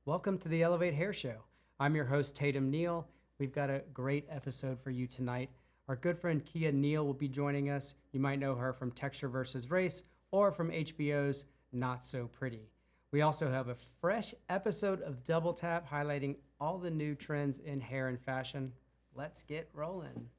Welcome to the Elevate Hair Show. I'm your host, Tatum Neill. We've got a great episode for you tonight. Our good friend Keya Neal will be joining us. You might know her from Texture versus Race or from HBO's Not So Pretty. We also have a fresh episode of Double Tap highlighting all the new trends in hair and fashion. Let's get rolling.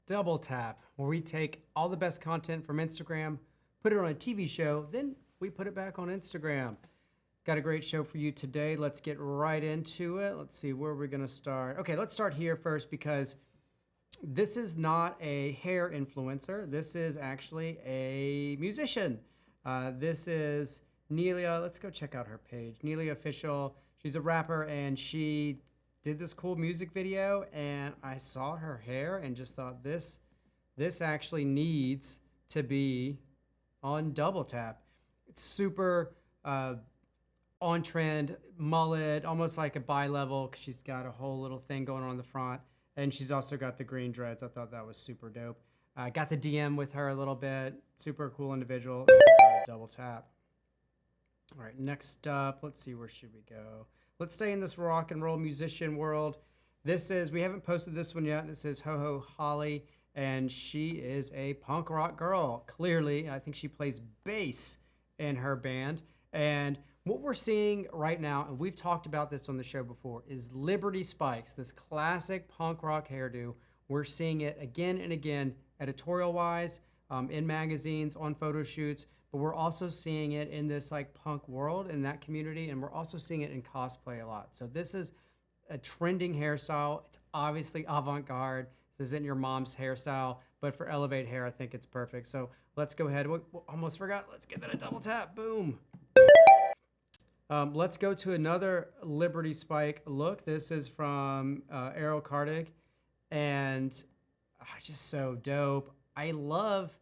Double Tap, where we take all the best content from Instagram, put it on a TV show, then we put it back on Instagram. Got a great show for you today. Let's get right into it. Let's see where we're gonna start. Okay, let's start here first because this is not a hair influencer. This is actually a musician. This is Nelia. Let's go check out her page. Nelia Official. She's a rapper and she did this cool music video, and I saw her hair and just thought this actually needs to be on Double Tap. It's super on trend, mullet, almost like a bi-level because she's got a whole little thing going on the front, and she's also got the green dreads. I thought that was super dope. Got the DM with her a little bit. Super cool individual. Double Tap. All right, next up, let's see, where should we go? Let's stay in this rock and roll musician world. This is, we haven't posted this one yet. This is Ho Ho Holly, and she is a punk rock girl. Clearly, I think she plays bass in her band. And what we're seeing right now, and we've talked about this on the show before, is Liberty Spikes, this classic punk rock hairdo. We're seeing it again and again, editorial-wise, in magazines, on photo shoots, but we're also seeing it in this like punk world, in that community, and we're also seeing it in cosplay a lot. So this is a trending hairstyle. It's obviously avant-garde. This isn't your mom's hairstyle, but for Elevate Hair, I think it's perfect. So let's go ahead. We almost forgot. Let's get that a double tap. Boom. Let's go to another Liberty Spike look. This is from Errol Cardick, and just so dope. I love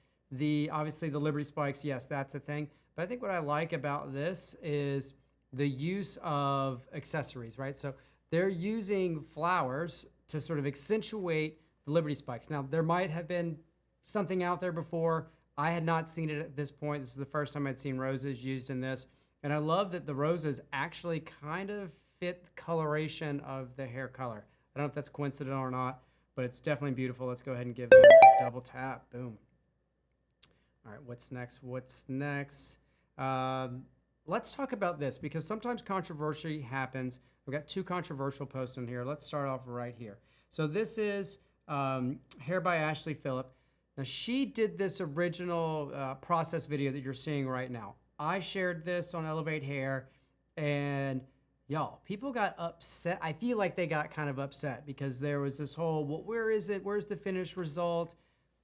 obviously the Liberty Spikes. Yes, that's a thing. But I think what I like about this is the use of accessories, right? So they're using flowers to sort of accentuate the Liberty Spikes. Now, there might have been something out there before. I had not seen it at this point. This is the first time I'd seen roses used in this. And I love that the roses actually kind of fit the coloration of the hair color. I don't know if that's coincidental or not, but it's definitely beautiful. Let's go ahead and give them a double tap. Boom. All right, what's next? Let's talk about this because sometimes controversy happens. We've got two controversial posts on here. Let's start off right here. So this is Hair by Ashley Phillip. Now, she did this original process video that you're seeing right now. I shared this on Elevate Hair, and y'all, people got upset. I feel like they got kind of upset because there was this whole, well, where is it? Where's the finished result?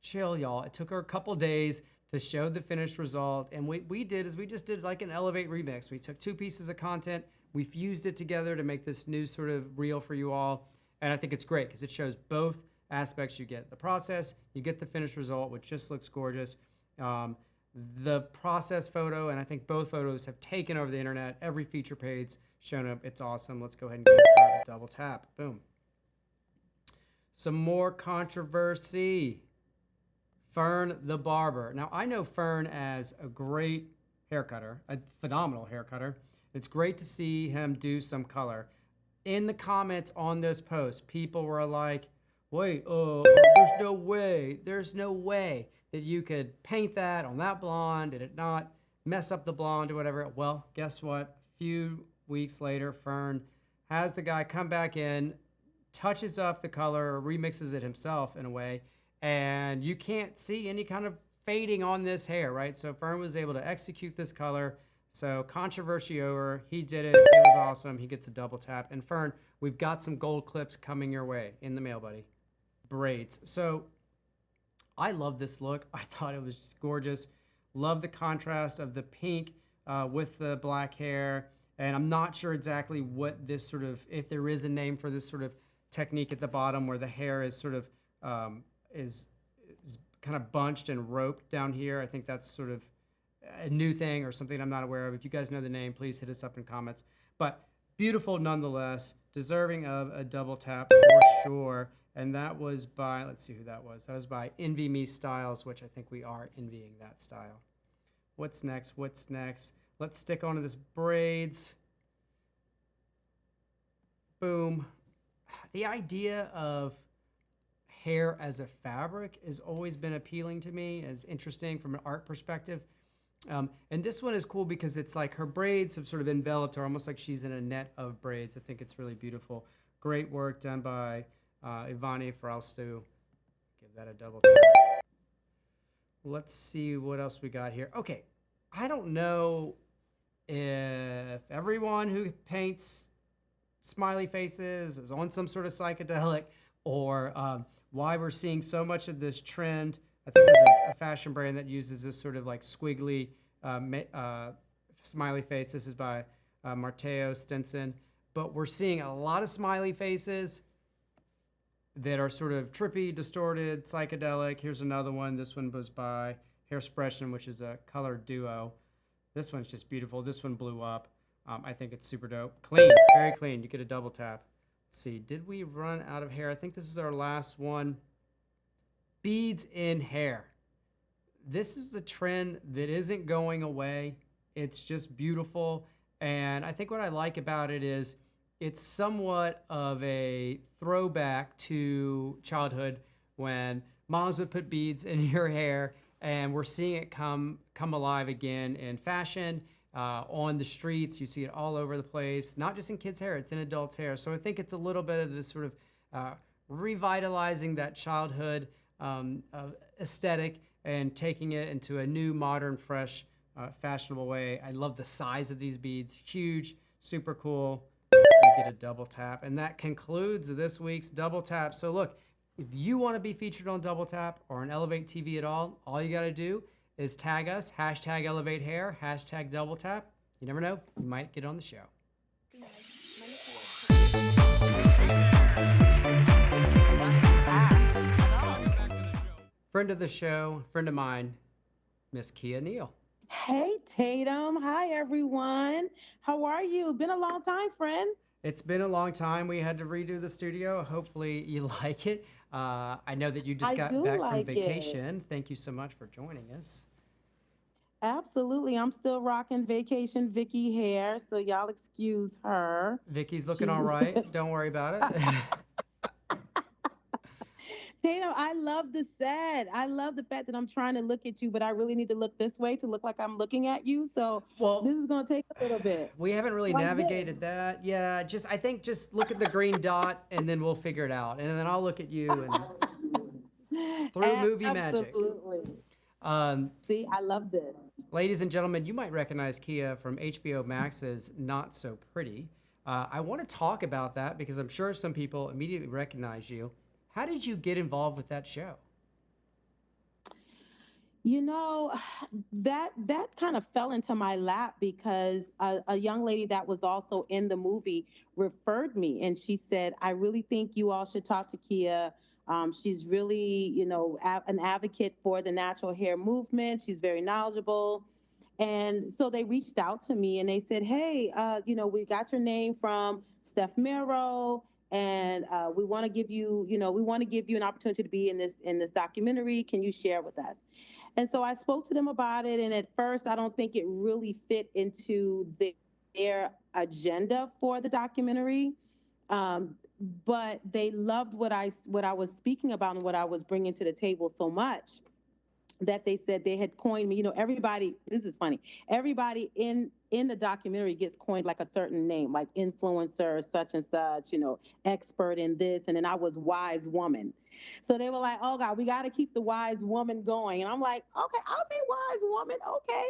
Chill, y'all. It took her a couple days to show the finished result. And what we did is we just did like an Elevate remix. We took two pieces of content, we fused it together to make this new sort of reel for you all. And I think it's great because it shows both aspects. You get the process, you get the finished result, which just looks gorgeous. The process photo, and I think both photos have taken over the internet. Every feature page shown up. It's awesome. Let's go ahead and give it a double tap. Boom. Some more controversy. Fern the barber. Now, I know Fern as a great hair cutter, a phenomenal hair cutter. It's great to see him do some color. In the comments on this post, people were like, wait, there's no way that you could paint that on that blonde and it not mess up the blonde or whatever. Well, guess what? A few weeks later, Fern has the guy come back in, touches up the color, or remixes it himself in a way, and you can't see any kind of fading on this hair, right? So Fern was able to execute this color. So controversy over, he did it, it was awesome. He gets a double tap. And Fern, we've got some gold clips coming your way in the mail, buddy. Braids. So I love this look. I thought it was just gorgeous. Love the contrast of the pink with the black hair. And I'm not sure exactly what this sort of, if there is a name for this sort of technique at the bottom where the hair is sort of, is kind of bunched and roped down here. I think that's sort of a new thing or something I'm not aware of. If you guys know the name, please hit us up in comments. But beautiful nonetheless, deserving of a double tap for sure. And that was by, let's see who that was. That was by Envy Me Styles, which I think we are envying that style. What's next? What's next? Let's stick onto this braids. Boom. The idea of hair as a fabric has always been appealing to me, as interesting from an art perspective. And this one is cool because it's like her braids have sort of enveloped her, almost like she's in a net of braids. I think it's really beautiful. Great work done by Ivani Fraustu. Give that a double tap. Let's see what else we got here. Okay, I don't know if everyone who paints smiley faces is on some sort of psychedelic, or why we're seeing so much of this trend. I think there's a fashion brand that uses this sort of like squiggly smiley face. This is by Marteo Stinson. But we're seeing a lot of smiley faces that are sort of trippy, distorted, psychedelic. Here's another one. This one was by Hairspression, which is a color duo. This one's just beautiful. This one blew up. I think it's super dope. Clean, very clean. You get a double tap. Let's see, did we run out of hair? I think this is our last one. Beads in hair. This is a trend that isn't going away. It's just beautiful. And I think what I like about it is it's somewhat of a throwback to childhood when moms would put beads in your hair, and we're seeing it come alive again in fashion. On the streets, you see it all over the place, not just in kids' hair, it's in adults' hair. So I think it's a little bit of this sort of revitalizing that childhood aesthetic and taking it into a new, modern, fresh, fashionable way. I love the size of these beads, huge, super cool. You get a double tap, and that concludes this week's Double Tap. So look, if you want to be featured on Double Tap or on Elevate TV at all you got to do is tag us, hashtag Elevate Hair, hashtag Double Tap. You never know, you might get on the show. Friend of the show, friend of mine, Miss Keya Neill. Hey, Tatum. Hi, everyone. How are you? Been a long time, friend. It's been a long time. We had to redo the studio. Hopefully you like it. I know that you just got back from vacation. Thank you so much for joining us. Absolutely. I'm still rocking vacation Vicky hair, so y'all excuse her. Vicky's looking all right. Don't worry about it. Tatum, I love the set. I love the fact that I'm trying to look at you, but I really need to look this way to look like I'm looking at you. So this is going to take a little bit. We haven't really navigated that. Yeah, I think just look at the green dot and then we'll figure it out. And then I'll look at you and through movie magic. Absolutely. See, I love this. Ladies and gentlemen, you might recognize Keya from HBO Max's Not So Pretty. I want to talk about that because I'm sure some people immediately recognize you. How did you get involved with that show? You know, that kind of fell into my lap because a young lady that was also in the movie referred me, and she said, I really think you all should talk to Keya. She's really, an advocate for the natural hair movement. She's very knowledgeable. And so they reached out to me and they said, hey, we got your name from Steph Mero, and we want to give you, an opportunity to be in this documentary. Can you share with us? And so I spoke to them about it. And at first, I don't think it really fit into their agenda for the documentary. But they loved what I was speaking about and what I was bringing to the table so much that they said they had coined me. Everybody, this is funny, everybody in the documentary gets coined like a certain name, like influencer, such and such, expert in this. And then I was wise woman. So they were like, oh God, we got to keep the wise woman going. And I'm like, okay, I'll be wise woman. Okay.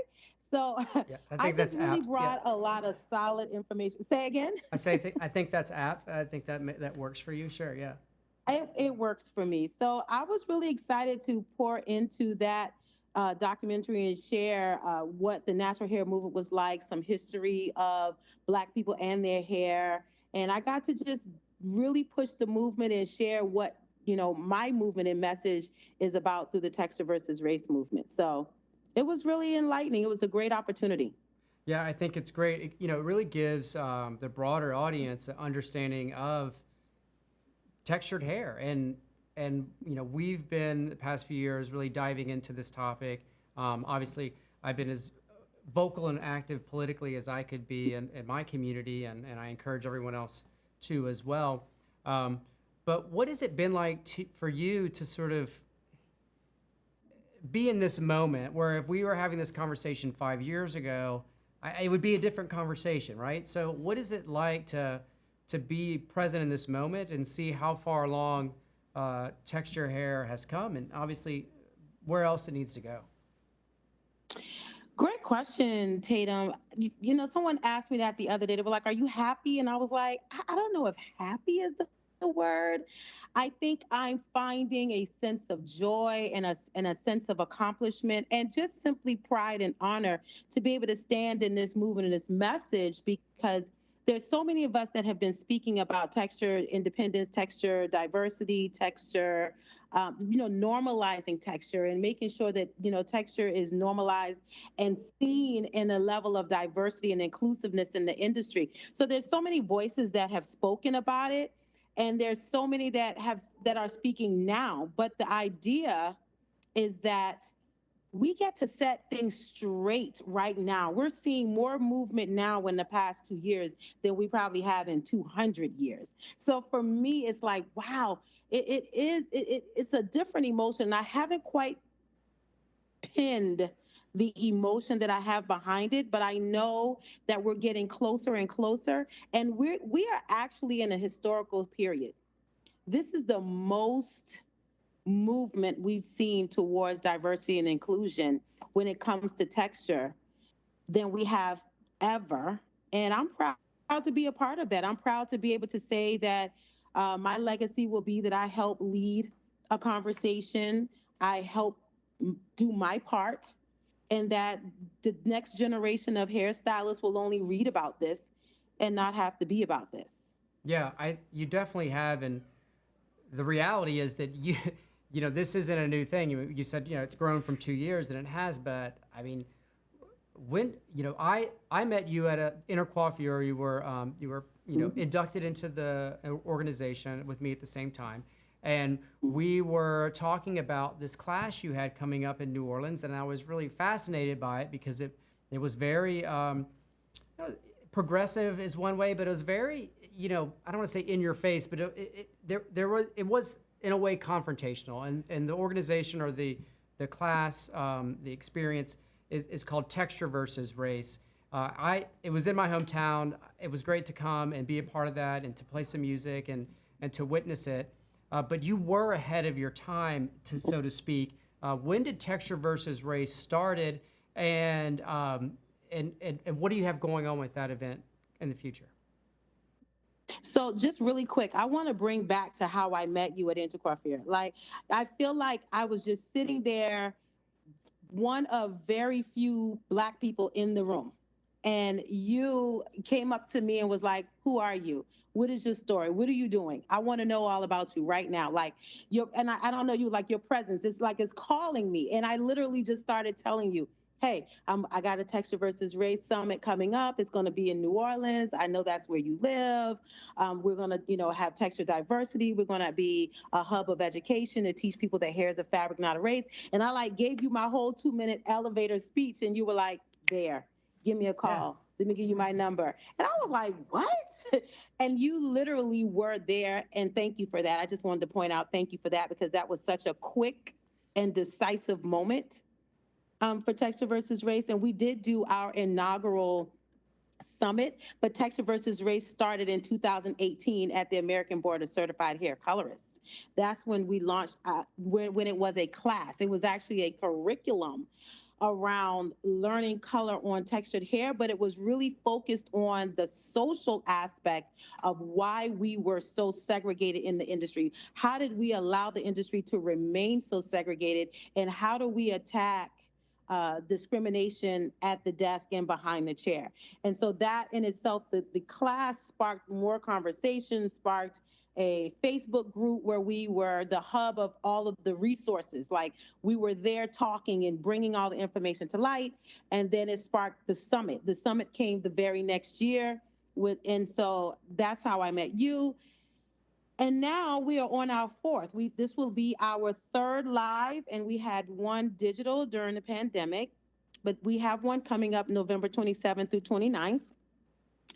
So yeah, I just really brought a lot of solid information. Say again? I think that's apt. I think that works for you. Sure. Yeah. It works for me. So I was really excited to pour into that documentary and share what the natural hair movement was like, some history of Black people and their hair. And I got to just really push the movement and share what, my movement and message is about through the texture versus race movement. So it was really enlightening. It was a great opportunity. Yeah, I think it's great. It really gives the broader audience an understanding of textured hair. And we've been the past few years really diving into this topic. Obviously, I've been as vocal and active politically as I could be in my community, and I encourage everyone else to as well. But what has it been like for you to sort of be in this moment where if we were having this conversation 5 years ago, it would be a different conversation, right? So what is it like to be present in this moment and see how far along texture hair has come, and obviously where else it needs to go? Great question, Tatum. Someone asked me that the other day. They were like, "Are you happy?" And I was like, I don't know if happy is the word. I think I'm finding a sense of joy and a sense of accomplishment and just simply pride and honor to be able to stand in this movement and this message, because there's so many of us that have been speaking about texture independence, texture diversity, texture, normalizing texture and making sure that, texture is normalized and seen in a level of diversity and inclusiveness in the industry. So there's so many voices that have spoken about it, and there's so many that are speaking now. But the idea is that we get to set things straight right now. We're seeing more movement now in the past 2 years than we probably have in 200 years. So for me, it's like, wow, it's a different emotion. I haven't quite pinned the emotion that I have behind it, but I know that we're getting closer and closer, and we are actually in a historical period. This is the most movement we've seen towards diversity and inclusion when it comes to texture than we have ever. And I'm proud to be a part of that. I'm proud to be able to say that my legacy will be that I help lead a conversation, I help do my part, and that the next generation of hairstylists will only read about this and not have to be about this. Yeah, you definitely have, and the reality is that this isn't a new thing. You said it's grown from 2 years, and it has. But I mean, when I met you at a intercoiffure, you were inducted into the organization with me at the same time, and we were talking about this class you had coming up in New Orleans, and I was really fascinated by it because it was very progressive is one way, but it was very I don't want to say in your face, but it was in a way confrontational, and the organization or the class, the experience is called Texture versus Race. It was in my hometown. It was great to come and be a part of that and to play some music and to witness it. But you were ahead of your time, so to speak. When did Texture versus Race started, and what do you have going on with that event in the future? So just really quick, I want to bring back to how I met you at Intercoiffure. Like, I feel like I was just sitting there, one of very few Black people in the room. And you came up to me and was like, "Who are you? What is your story? What are you doing? I want to know all about you right now." Like, I don't know you, like your presence. It's like it's calling me. And I literally just started telling you, "Hey, I got a Texture versus Race Summit coming up. It's going to be in New Orleans. I know that's where you live. We're going to, have texture diversity. We're going to be a hub of education to teach people that hair is a fabric, not a race." And I like gave you my whole 2-minute elevator speech, and you were like, "There, give me a Yeah. call. Let me give you my number." And I was like, "What?" And you literally were there. And thank you for that. I just wanted to point out, thank you for that, because that was such a quick and decisive moment for Texture versus Race. And we did do our inaugural summit, but Texture versus Race started in 2018 at the American Board of Certified Hair Colorists. That's when we launched, when it was a class. It was actually a curriculum around learning color on textured hair, but it was really focused on the social aspect of why we were so segregated in the industry. How did we allow the industry to remain so segregated, and how do we attack discrimination at the desk and behind the chair? And so that in itself, the class sparked more conversations, sparked a Facebook group where we were the hub of all of the resources. Like, we were there talking and bringing all the information to light. And then it sparked the summit. The summit came the very next year and so that's how I met you. And now we are on our fourth. This will be our third live, and we had one digital during the pandemic, but we have one coming up November 27th through 29th.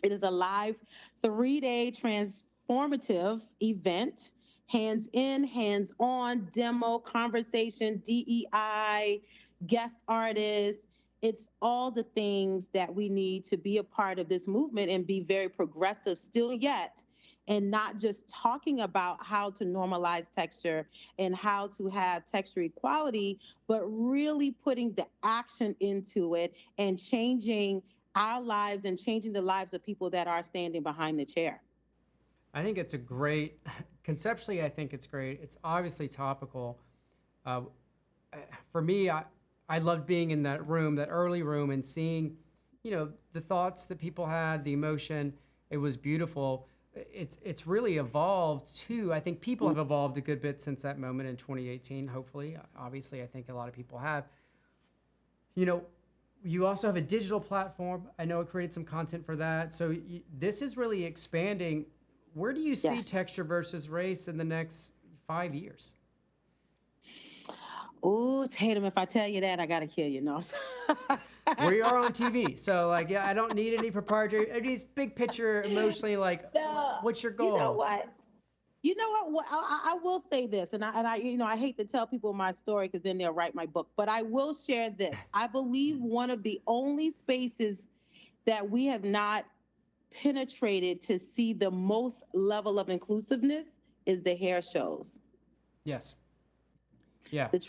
It is a live 3-day transformative event, hands in, hands on, demo, conversation, DEI, guest artists. It's all the things that we need to be a part of this movement and be very progressive still yet, and not just talking about how to normalize texture and how to have texture equality, but really putting the action into it and changing our lives and changing the lives of people that are standing behind the chair. I think it's a great, conceptually, I think it's great. It's obviously topical. Uh, for me, I loved being in that room, that early room, and seeing, the thoughts that people had, the emotion. It was beautiful. It's really evolved too. I think people have evolved a good bit since that moment in 2018, hopefully. Obviously, I think a lot of people have. You also have a digital platform. I know it created some content for that. So this is really expanding. Where do you see texture versus race in the next 5 years? Oh, Tatum, if I tell you that, I got to kill you. No. We are on TV. So, I don't need any proprietary, any big picture emotionally, No, what's your goal? you know what? You know what? Well, I will say this, and I hate to tell people my story because then they'll write my book. But I will share this. I believe one of the only spaces that we have not penetrated to see the most level of inclusiveness is the hair shows. Yes. Yeah. The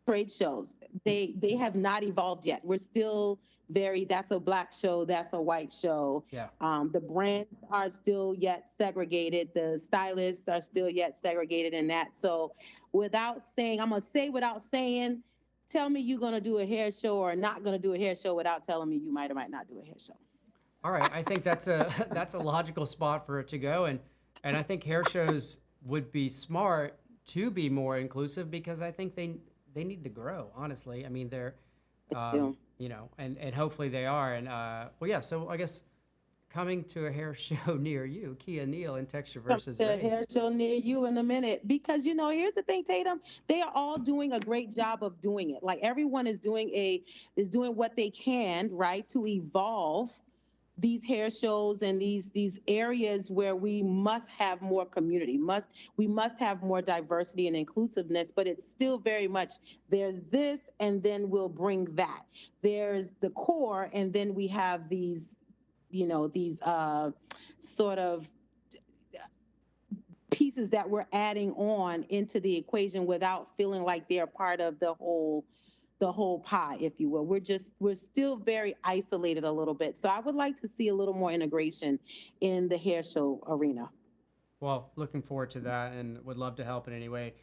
trade shows. They have not evolved yet. We're still that's a black show, that's a white show. Yeah. The brands are still yet segregated. The stylists are still yet segregated in that. So without saying, I'm gonna say without saying, tell me you're gonna do a hair show or not gonna do a hair show without telling me you might or might not do a hair show. All right. I think that's a logical spot for it to go. And I think hair shows would be smart to be more inclusive because I think they need to grow, honestly. I mean, they're, and hopefully they are. And, so I guess coming to a hair show near you, Keya Neill and Texture versus Race. A hair show near you in a minute. Because, here's the thing, Tatum, they are all doing a great job of doing it. Like everyone is doing what they can, right, to evolve these hair shows and these areas where we must have more community, we must have more diversity and inclusiveness, but it's still very much there's this and then we'll bring that. There's the core and then we have these sort of pieces that we're adding on into the equation without feeling like they're part of the whole pie, if you will. We're still very isolated a little bit. So I would like to see a little more integration in the hair show arena. Well, looking forward to that and would love to help in any way.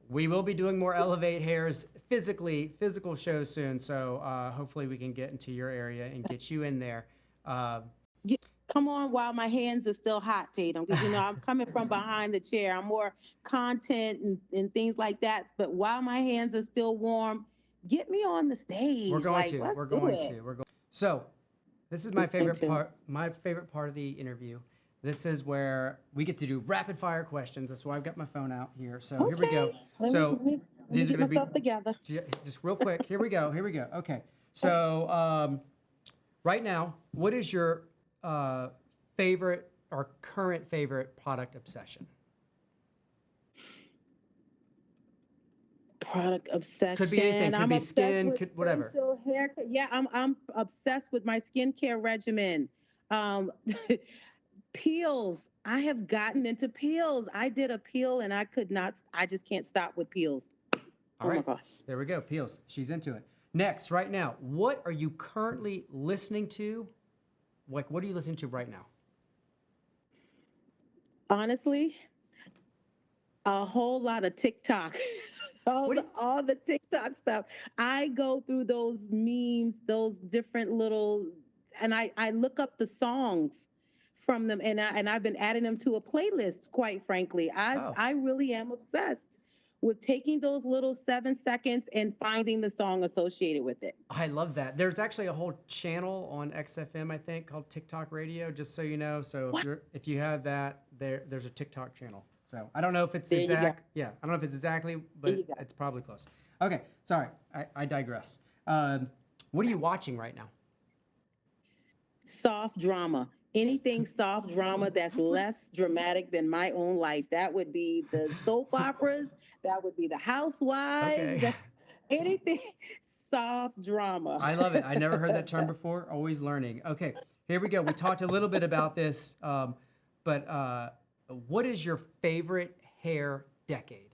We will be doing more Elevate Hairs physical shows soon. So hopefully we can get into your area and get you in there. Come on while my hands are still hot, Tatum, because I'm coming from behind the chair. I'm more content and things like that. But while my hands are still warm, get me on the stage. We're going to. So this is my favorite part. My favorite part of the interview. This is where we get to do rapid fire questions. That's why I've got my phone out here. So Here we go. These are going to be together. Just real quick. Here we go. Okay. So right now, what is your favorite or current favorite product obsession? Product obsession. Could be anything. Could be skin. Could whatever. Haircut. Yeah, I'm obsessed with my skincare regimen. Peels. I have gotten into peels. I did a peel and I just can't stop with peels. All right. My gosh. There we go. Peels. She's into it. Next, right now, what are you currently listening to? Like, what are you listening to right now? Honestly, a whole lot of TikTok. all the TikTok stuff. I go through those memes, those different little, and I look up the songs from them, and I've been adding them to a playlist. Quite frankly, I really am obsessed with taking those little 7 seconds and finding the song associated with it. I love that. There's actually a whole channel on XFM, I think, called TikTok Radio. Just so you know, so if you have that, there's a TikTok channel. So I don't know if it's There you go. exact. Yeah, I don't know if it's exactly, but you go. it's probably close. Okay, sorry, I digressed. What are you watching right now? Soft drama. Anything soft drama that's less dramatic than my own life. That would be the soap operas. That would be the housewives. Okay. That, anything soft drama. I love it. I never heard that term before. Always learning. Okay, here we go. We talked a little bit about this, but what is your favorite hair decade?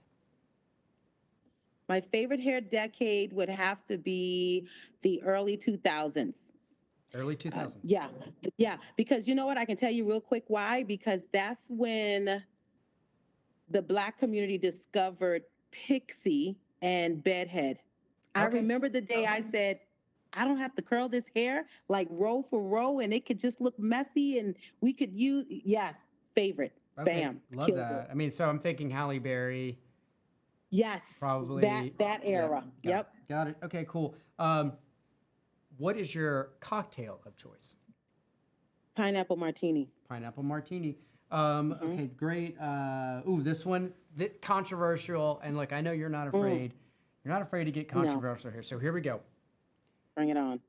My favorite hair decade would have to be the early 2000s. Early 2000s. Yeah, yeah. Because you know what? I can tell you real quick why. Because that's when the Black community discovered pixie and bedhead. I Okay. remember the day I said, I don't have to curl this hair like row for row and it could just look messy and we could use, yes, favorite. Okay. Bam. Love Killed that. it. I mean, so I'm thinking Halle Berry, Yes. probably. That era. Yep. Got it. Okay, cool. What is your cocktail of choice? Pineapple martini. Pineapple martini. Okay, great. Ooh, this one, controversial. And look, I know you're not afraid. You're not afraid to get controversial here. So here we go. Bring it on.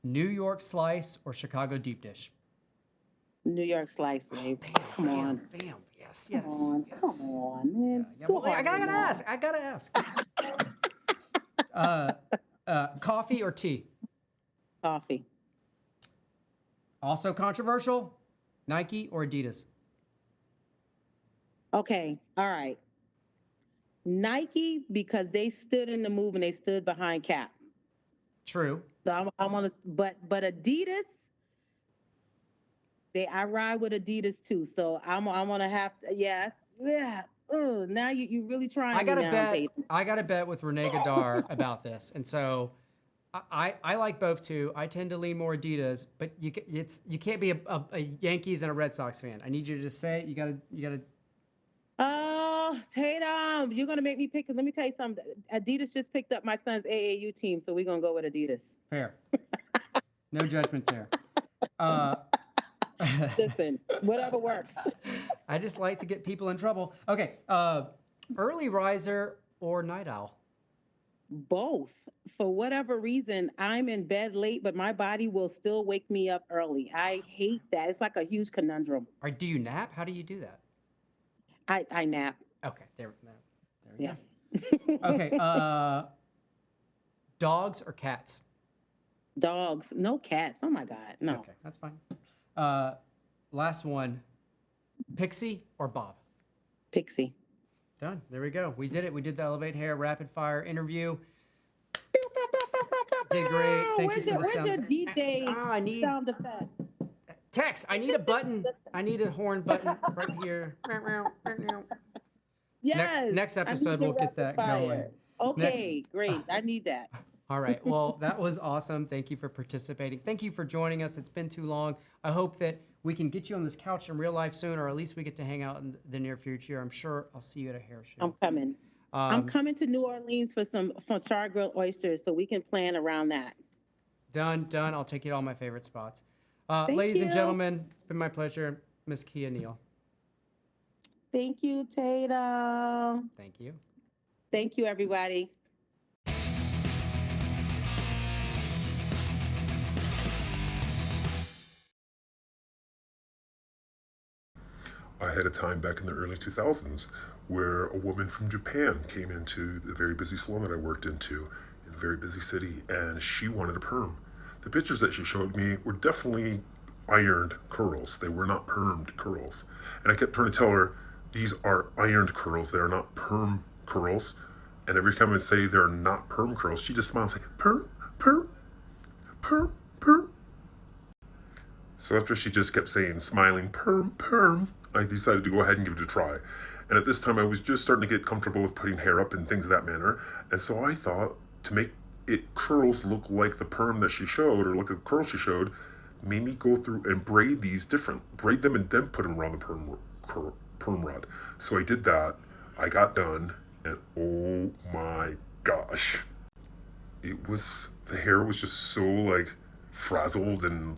New York slice or Chicago deep dish? New York slice, babe. Come on. Bam. Yes, yes. Come on. Yes. Come on, man. Yeah, Go well, I hard gotta on ask. I gotta ask. Coffee or tea? Coffee. Also controversial. Nike or Adidas? Okay. All right. Nike, because they stood in the move and they stood behind Cap. True. So I'm on but Adidas, I ride with Adidas too. So I'm gonna have to, yes. Yeah. Oh, now you really trying I me gotta now, bet. Tatum. I gotta bet with Renee Gadar about this, and so I like both too. I tend to lean more Adidas, but you can't be a Yankees and a Red Sox fan. I need you to just say it. You gotta. Oh, Tatum, you're gonna make me pick. Let me tell you something. Adidas just picked up my son's AAU team, so we're gonna go with Adidas. Fair. No judgments there. Listen, whatever works. I just like to get people in trouble. Okay. Early riser or night owl? Both. For whatever reason, I'm in bed late, but my body will still wake me up early. I hate that. It's like a huge conundrum. Or do you nap? How do you do that? I nap. Okay. There we Yeah. go. Okay. Dogs or cats? Dogs. No cats. Oh my God. No. Okay, that's fine. Last one. Pixie or Bob? Pixie. Done. There we go. We did it. We did the Elevate Hair rapid fire interview. Did great. Thank you for the sound. Where's your DJ I need sound effect? Tex. I need a button. I need a horn button right here. Yes. Next I need episode, the we'll get that rapid fire. going. Okay, great. I need that. All right. Well, that was awesome. Thank you for participating. Thank you for joining us. It's been too long. I hope that we can get you on this couch in real life soon, or at least we get to hang out in the near future. I'm sure I'll see you at a hair show. I'm coming. I'm coming to New Orleans for some char grilled oysters, so we can plan around that. Done. I'll take you to all my favorite spots. Thank Ladies and you. gentlemen, it's been my pleasure. Miss Keya Neill. Thank you, Tatum. Thank you. Thank you, everybody. I had a time back in the early 2000s where a woman from Japan came into the very busy salon that I worked into in a very busy city, and she wanted a perm. The pictures that she showed me were definitely ironed curls. They were not permed curls. And I kept trying to tell her, these are ironed curls. They are not perm curls. And every time I say they're not perm curls, she just smiles like, perm, perm, perm, perm. So after she just kept saying, smiling, perm, perm, I decided to go ahead and give it a try. And at this time, I was just starting to get comfortable with putting hair up and things of that manner. And so I thought, to make it curls look like the perm that she showed, or look at the curls she showed, made me go through and braid these different. Braid them and then put them around the perm rod. So I did that. I got done. And oh my gosh. The hair was just so like frazzled and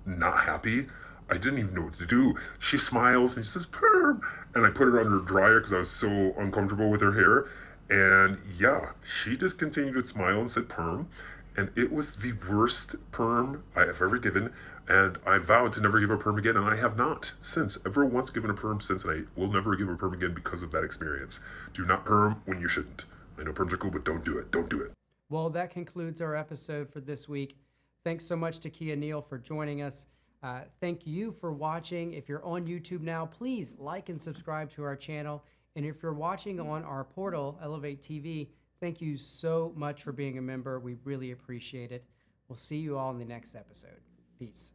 not happy. I didn't even know what to do. She smiles and she says, perm. And I put her under a dryer because I was so uncomfortable with her hair. And yeah, she just continued to smile and said perm. And it was the worst perm I have ever given. And I vowed to never give a perm again. And I have not since, ever once given a perm since. And I will never give a perm again because of that experience. Do not perm when you shouldn't. I know perms are cool, but don't do it. Don't do it. Well, that concludes our episode for this week. Thanks so much to Keya Neill for joining us. Thank you for watching. If you're on YouTube now, please like and subscribe to our channel. And if you're watching on our portal, Elevate TV, thank you so much for being a member. We really appreciate it. We'll see you all in the next episode. Peace.